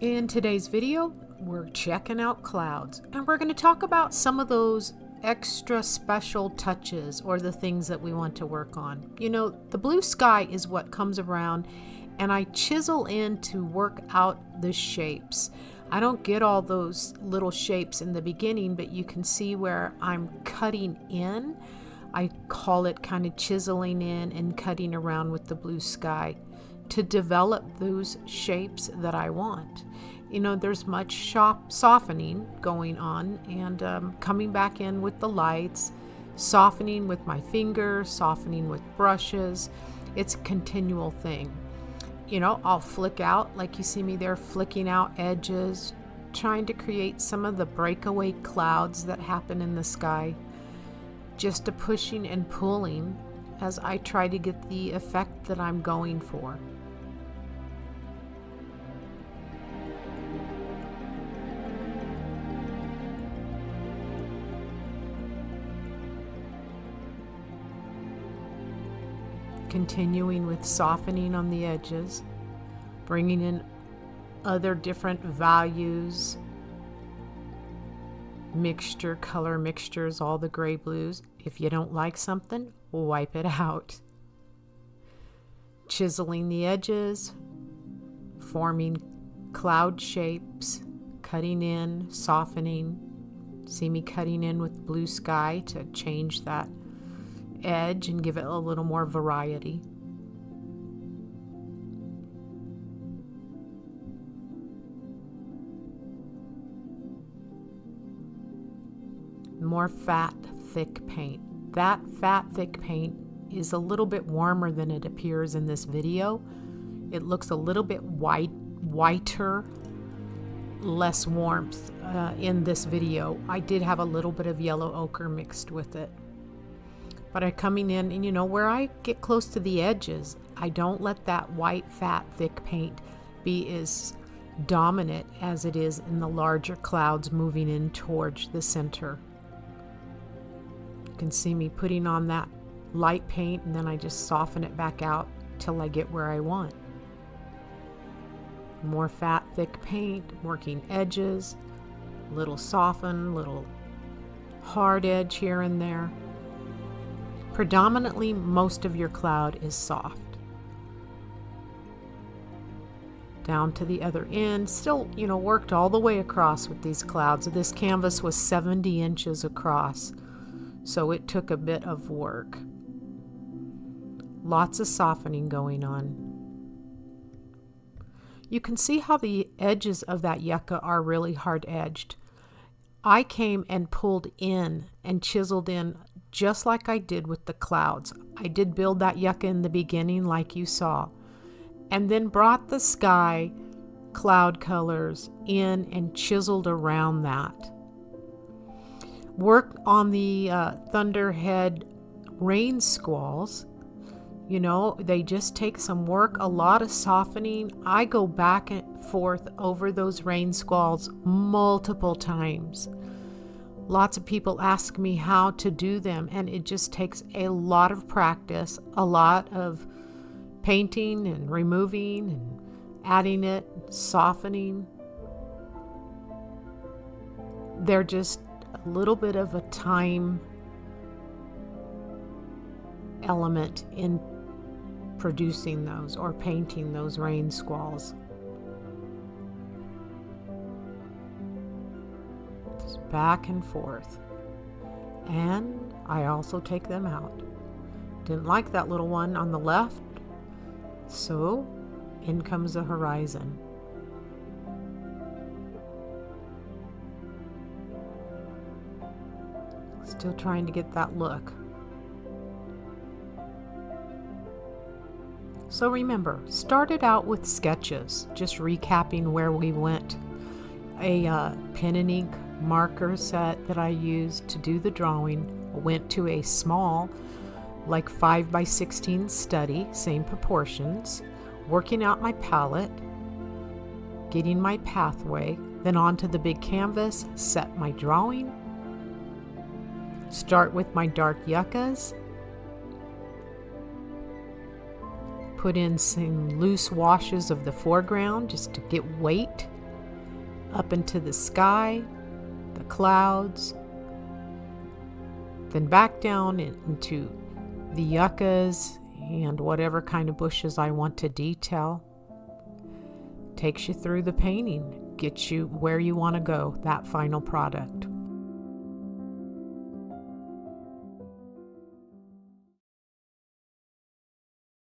In today's video, we're checking out clouds, and we're going to talk about some of those extra special touches or the things that we want to work on. You know, the blue sky is what comes around, and I chisel in to work out the shapes. I don't get all those little shapes in the beginning, but you can see where I'm cutting in. I call it kind of chiseling in and cutting around with the blue sky to develop those shapes that I want. You know, there's much softening going on, and coming back in with the lights, softening with my fingers, softening with brushes. It's a continual thing. You know, I'll flick out, like you see me there, flicking out edges, trying to create some of the breakaway clouds that happen in the sky. Just a pushing and pulling as I try to get the effect that I'm going for. Continuing with softening on the edges, bringing in other different values, color mixtures, all the gray blues. If you don't like something, wipe it out. Chiseling the edges, forming cloud shapes, cutting in, softening. See me cutting in with blue sky to change that edge and give it a little more variety. More fat, thick paint. That fat, thick paint is a little bit warmer than it appears in this video. It looks a little bit whiter, less warmth in this video. I did have a little bit of yellow ochre mixed with it. But I'm coming in, and you know, where I get close to the edges, I don't let that white, fat, thick paint be as dominant as it is in the larger clouds moving in towards the center. You can see me putting on that light paint, and then I just soften it back out till I get where I want. More fat, thick paint, working edges, little soften, little hard edge here and there. Predominantly, most of your cloud is soft. Down to the other end, still, you know, worked all the way across with these clouds. This canvas was 70 inches across, so it took a bit of work. Lots of softening going on. You can see how the edges of that yucca are really hard edged. I came and pulled in and chiseled in just like I did with the clouds. I did build that yucca in the beginning like you saw, and then brought the sky cloud colors in and chiseled around that. Worked on the thunderhead rain squalls. You know, they just take some work, a lot of softening. I go back and forth over those rain squalls multiple times. Lots of people ask me how to do them, and it just takes a lot of practice, a lot of painting and removing and adding it, softening. They're just a little bit of a time element in producing those or painting those rain squalls. Back and forth, and I also take them out. Didn't like that little one on the left, so in comes the horizon. Still trying to get that look. So remember, started out with sketches, just recapping where we went. A pen and ink marker set that I used to do the drawing. Went to a small, like 5x16 study, same proportions, working out my palette, getting my pathway, then onto the big canvas, set my drawing, start with my dark yuccas, put in some loose washes of the foreground just to get weight up into the sky, the clouds, then back down into the yuccas and whatever kind of bushes I want to detail. Takes you through the painting, gets you where you want to go, that final product.